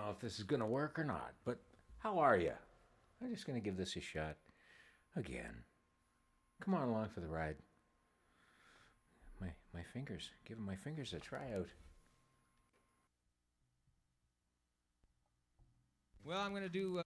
know if this is going to work or not, but how are you? I'm just going to give this a shot again. Come on along for the ride. My fingers, giving my fingers a try out. Well, I'm going to do...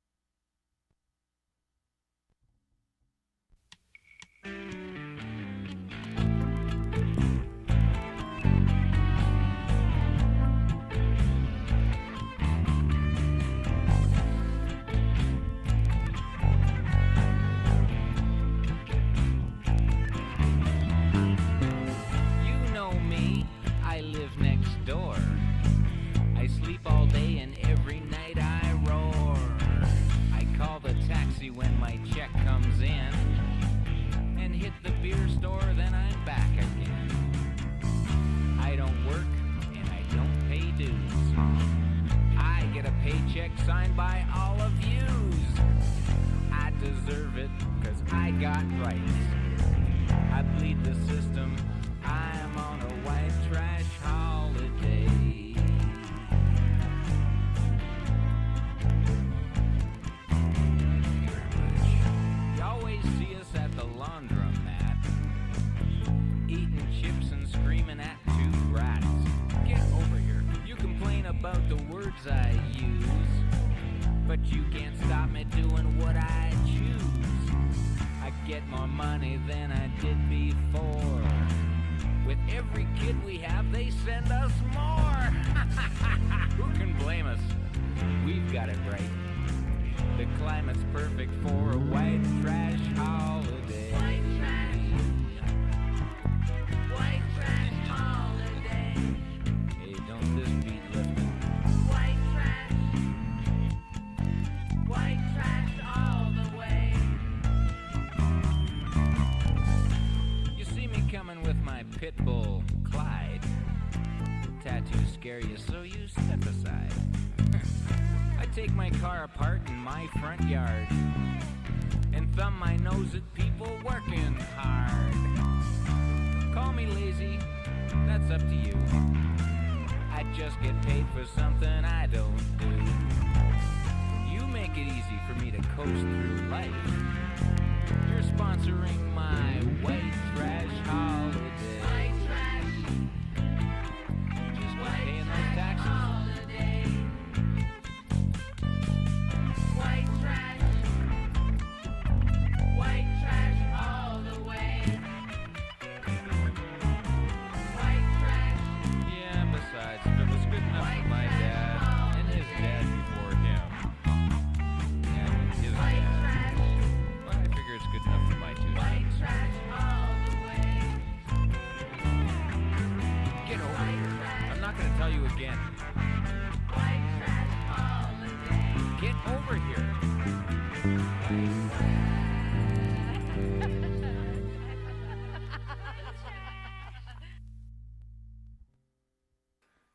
when my check comes in and hit the beer store, then I'm back again. I don't work and I don't pay dues. I get a paycheck signed by all of yous. I deserve it 'cause I got rights. I bleed the system. I'm on a white trash holiday. Laundromat, eating chips and screaming at two rats. Get over here. You complain about the words I use, but you can't stop me doing what I choose. I get more money than I did before. With every kid we have, they send us more. Who can blame us? We've got it right. The climate's perfect for a white trash holiday. White trash holiday. Hey, don't this beat lift me? White trash all the way. You see me coming with my pit bull, Clyde. Tattoos scare you, so you step aside. I take my car apart in my front yard and thumb my nose at people working hard. Call me lazy, that's up to you. I just get paid for something I don't do. You make it easy for me to coast through life. You're sponsoring my white trash holiday. White trash. Just by paying those taxes. White trash all the way. White trash. Yeah, besides, if it was good enough for my dad and his dad before him, and his dad, well, I figure it's good enough for my two. White trash all the way. Get over here. I'm not going to tell you again. White trash all the day. Get over here.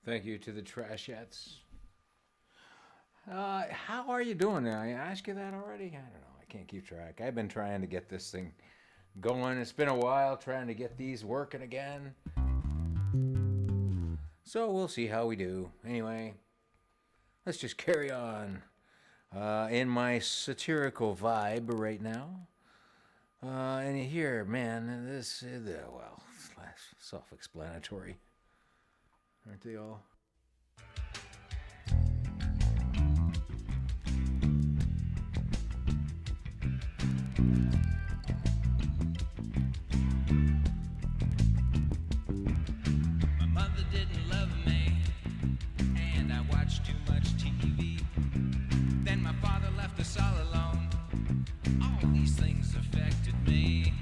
Thank you to the Trashettes. How are you doing? I asked you that already? I don't know. I can't keep track. I've been trying to get this thing going. It's been a while trying to get these working again. So we'll see how we do. Anyway, let's just carry on. In my satirical vibe right now. And you hear, man, this is, well, self-explanatory. Aren't they all? My mother didn't love me, and I watched too much TV. Then my father left us all alone. All these things affected me.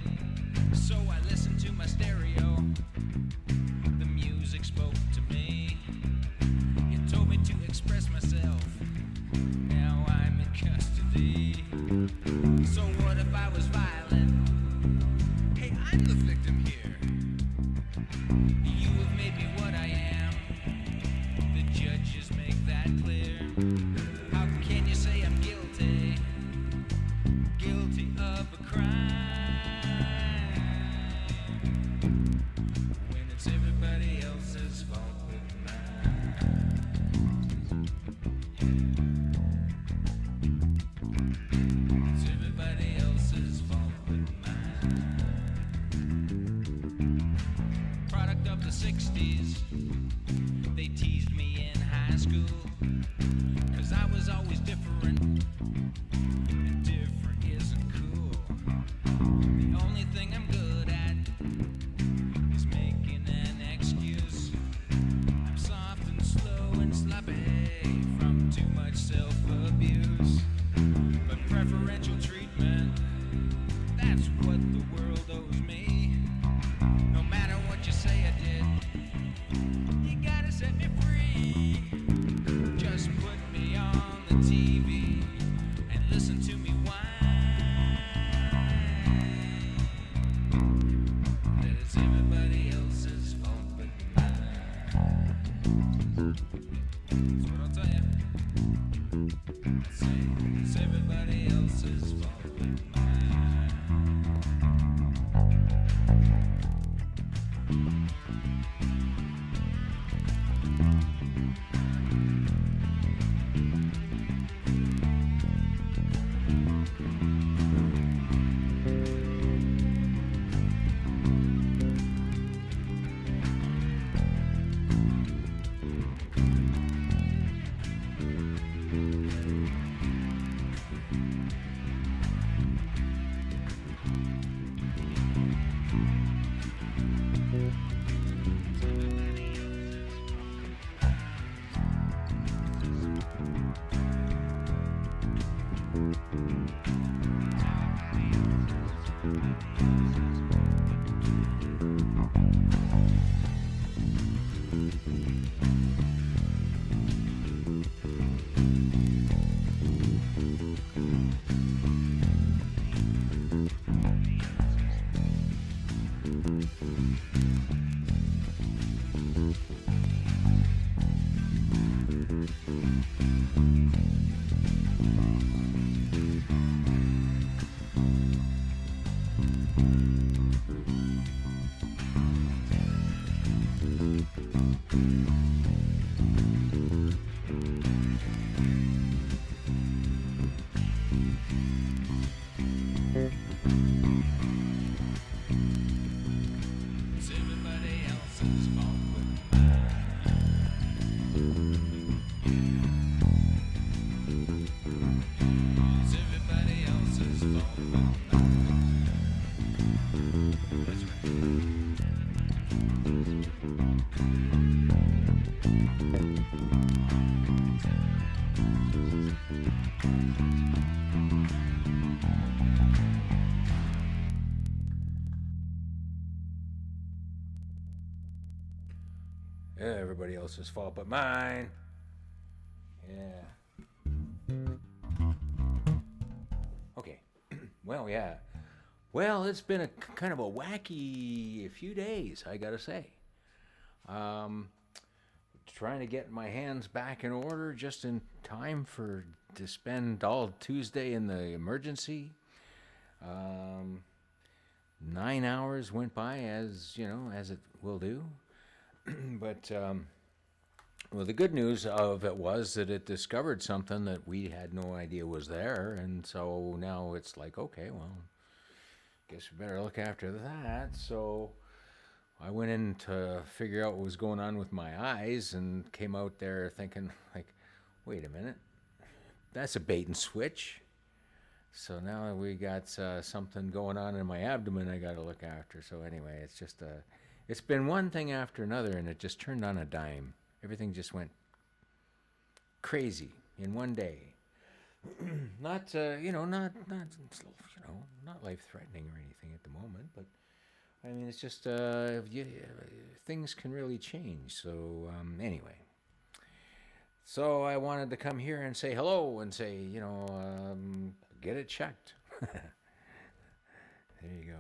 So I listened to my stereo. The music spoke to me. It told me to express myself. Now I'm in custody. So what if I was violent? Hey, I'm the victim here. You have made me what I am. The judges make that clear. How can you say I'm guilty? Guilty of a crime. high school, 'cause I was always different, and different isn't cool. The only thing I'm good at is making an excuse. I'm soft and slow and sloppy from too much self-abuse. But preferential treatment, that's what the world owes me. No matter what you say I did, you gotta set me free. Just put me on the TV and listen to me whine. That it's everybody else's fault but mine. That's what I'll tell you. I'll say it's everybody else's fault but mine. It's everybody else's fault but mine. It's everybody else's fault but mine. That's right. Everybody else's fault but mine. Yeah. Okay. Well, yeah. Well, it's been a kind of a wacky few days, I gotta say. Trying to get my hands back in order just in time to spend all Tuesday in the emergency. 9 hours went by, as you know, as it will do. But well, the good news of it was that it discovered something that we had no idea was there, and so now it's like, okay, well, guess we better look after that. So I went in to figure out what was going on with my eyes and came out there thinking, like, wait a minute, that's a bait and switch. So now we got something going on in my abdomen I got to look after. So anyway, it's just it's been one thing after another, and it just turned on a dime. Everything just went crazy in one day. Not not life-threatening or anything at the moment, but I mean, it's just things can really change. So anyway, so I wanted to come here and say hello and say, get it checked. There you go.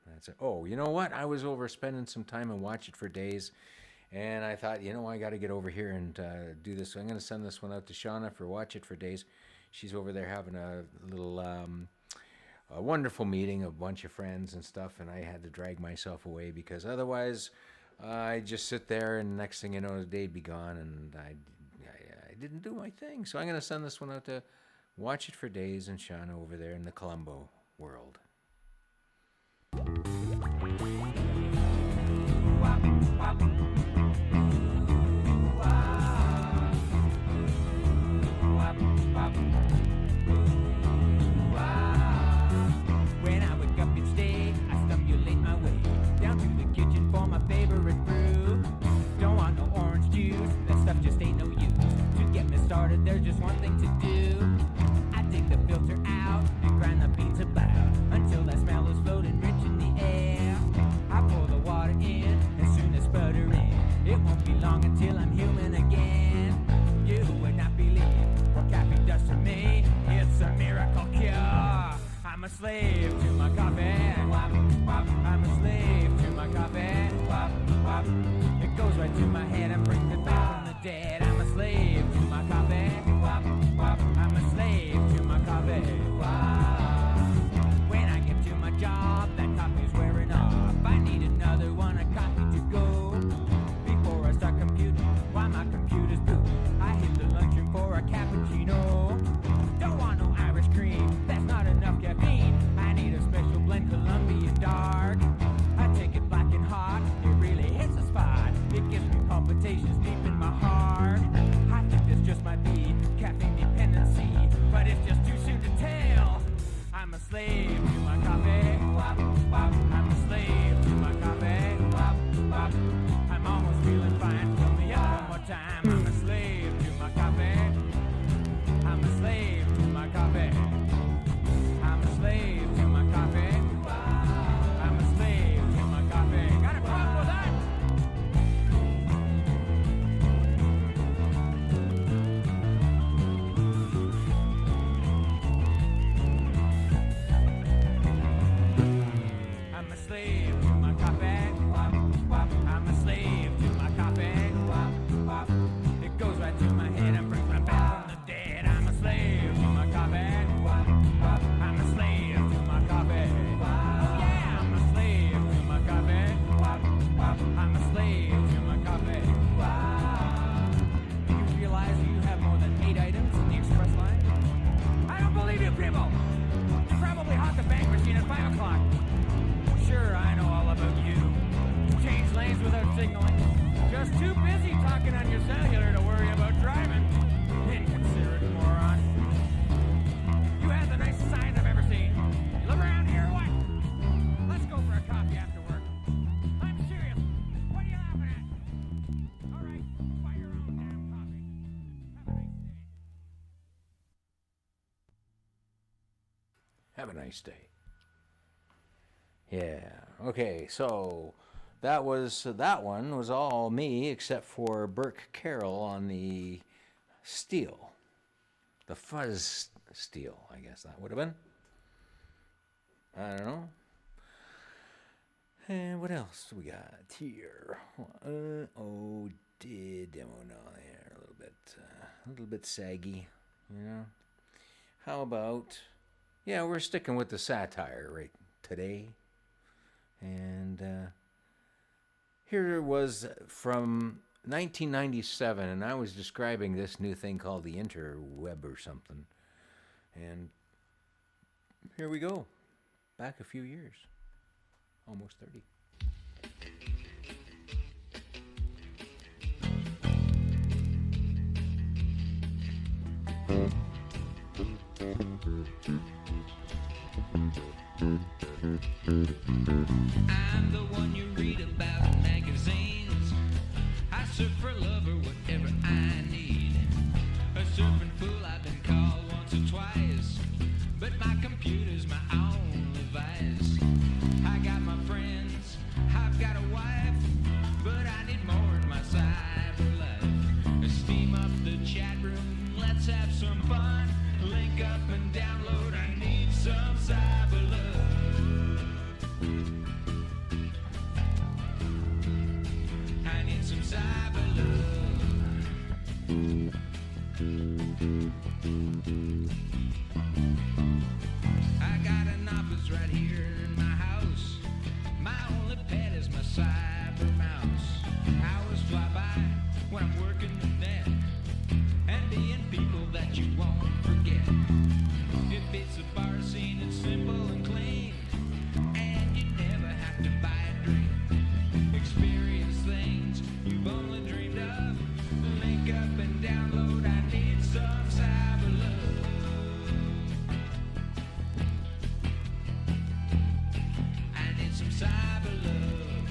That's it. Oh, you know what? I was over spending some time and Watch It for Days, and I thought, I got to get over here and do this. So I'm going to send this one out to Shauna for Watch It for Days. She's over there having a little a wonderful meeting, a bunch of friends and stuff, and I had to drag myself away because otherwise I'd just sit there, and next thing you know, the day'd be gone, and I didn't do my thing. So I'm going to send this one out to Watch It for Days and Shauna over there in the Colombo world. just ain't no use. To get me started, there's just one thing to do. I take the filter out and grind the beans about until that smell is floating rich in the air. I pour the water in and soon it's sputtering. It won't be long until I'm human again. You would not believe what caffeine does to me. It's a miracle cure. I'm a slave to my coffee. I'm a slave to my coffee. It goes right to my head and brings me back from the dead. I'm a slave to my coffee. I'm a slave to my coffee. When I get to my job, that coffee's wearing off. I need another one, a coffee to go. Before I start computing, why my computer's poop. I hit the lunchroom for a cappuccino. Don't want no Irish cream, that's not enough caffeine. I need a special blend, Colombian dark. I take it black and hot, it really hits the spot. It gives me palpitations deep in my heart. I think this just might be caffeine dependency, but it's just too soon to tell. I'm a slave to my coffee. I'm a slave to my coffee. I'm almost feeling fine. Fill me up one more time. I'm a slave to my coffee. I'm a slave to my coffee. I'm a slave to my coffee. I'm a slave to my coffee. Got a problem with that? I'm a slave to my coffee. I'm a slave to my coffee. It goes right to my head and brings me back from the dead. I'm a slave to my coffee. I'm a slave to my coffee. Yeah, I'm a slave to my coffee. I'm a slave to my coffee. Do you realize you have more than 8 items in the express line? I don't believe you, people! You probably hawk the bank machine at 5 o'clock. Sure, I know all about you. Change lanes without signaling. Just too busy talking on your cellular to worry about driving. Inconsiderate moron. You have the nicest signs I've ever seen. You live around here or what? Let's go for a coffee after work. I'm serious. What are you laughing at? All right, buy your own damn coffee. Have a nice day. Have a nice day. Yeah. Okay. So that one was all me except for Burke Carroll on the steel, the fuzz steel. I guess that would have been. I don't know. And what else do we got here? Demo now there a little bit saggy, you know. How about? Yeah, we're sticking with the satire right today. And here it was from 1997, and I was describing this new thing called the interweb or something. And here we go, back a few years, almost 30. I'm the one you read about in magazines. I surf for love or whatever I need. A surfing fool I've been called once or twice, but my computer's my only vice. I got my friends, I've got a wife, but I need more in my cyber life. Steam up the chat room, let's have some fun. Link up and download, I need some cyber love. I need some cyber love. I got an office right here in my house. My only pet is my cyber mouse. Hours fly by when I'm working the net and being people that you won't forget. It beats the bar scene, it's simple and clean, and you never have to buy a drink. Experience things you've only dreamed of. Link up and download, I need some cyber love. I need some cyber love.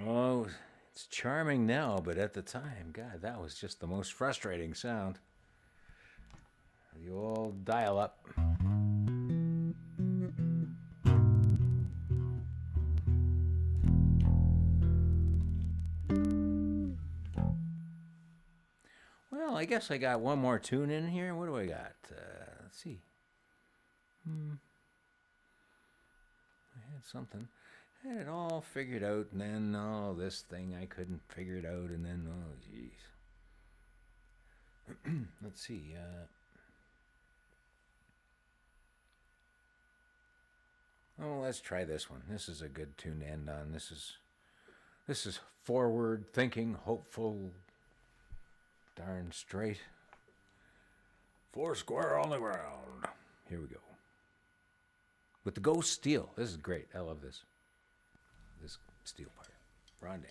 Oh, it's charming now, but at the time, God, that was just the most frustrating sound. The old dial-up. Well, I guess I got one more tune in here. What do I got? Let's see. I had something. I had it all figured out, and then, oh, this thing, I couldn't figure it out, and then, oh, jeez. Let's see. Oh, let's try this one. This is a good tune to end on. This is forward thinking, hopeful, darn straight. Four square on the ground. Here we go. With the ghost steel. This is great. I love this. This steel part. Rondan.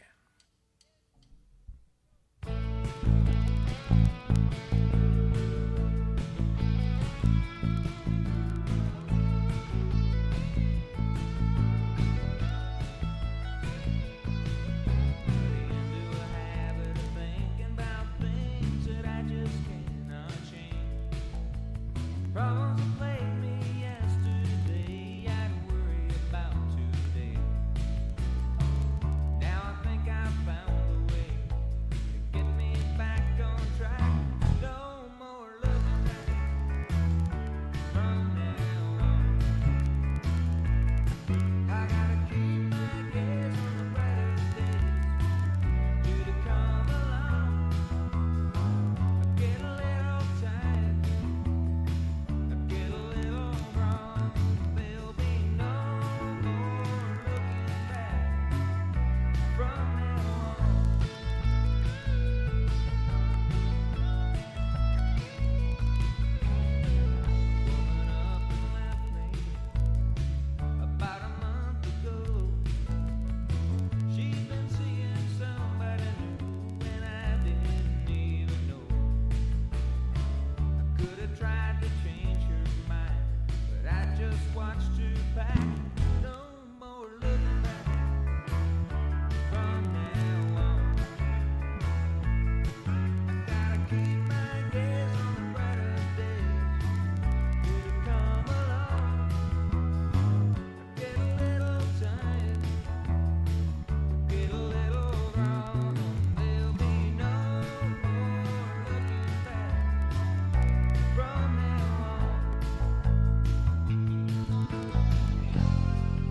Problems that plagued me yesterday, I'd worry about today. Now I think I've found a way to get me back on track. No more looking back from now on. I gotta keep my gaze on the brighter days due to come along. I get a little tired. Get a little wrong, there'll be no more looking back from now on. Woman up and left me about a month ago. She'd been seeing somebody new and I didn't even know. I could have tried to change her mind, but I just watched her back. No more looking back from now on. I gotta keep my gaze on the brighter days due to come along. I get a little tired, I get a little wrong. There'll be no more looking back from now on.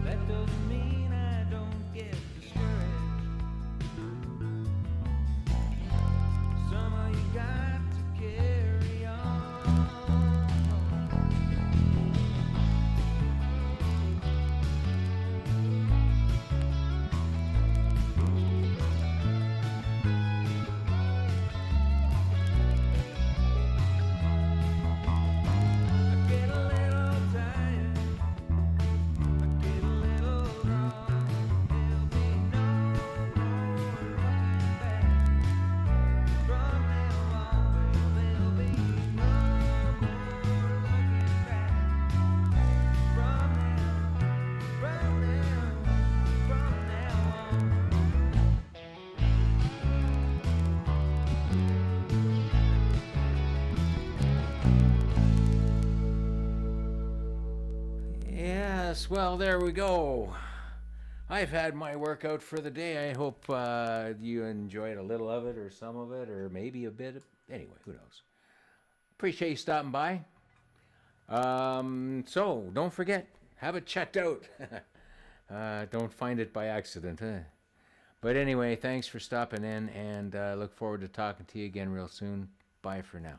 That doesn't mean I don't get discouraged. Some of you got to carry on. I get a little tired, I get a little wrong. There'll be no more looking back from now on. There'll be no more looking back from now on. Yes, well, there we go. I've had my workout for the day. I hope you enjoyed a little of it or some of it or maybe a bit. Anyway, who knows? Appreciate you stopping by. So, don't forget, have it checked out. Don't find it by accident. But anyway, thanks for stopping in and look forward to talking to you again real soon. Bye for now.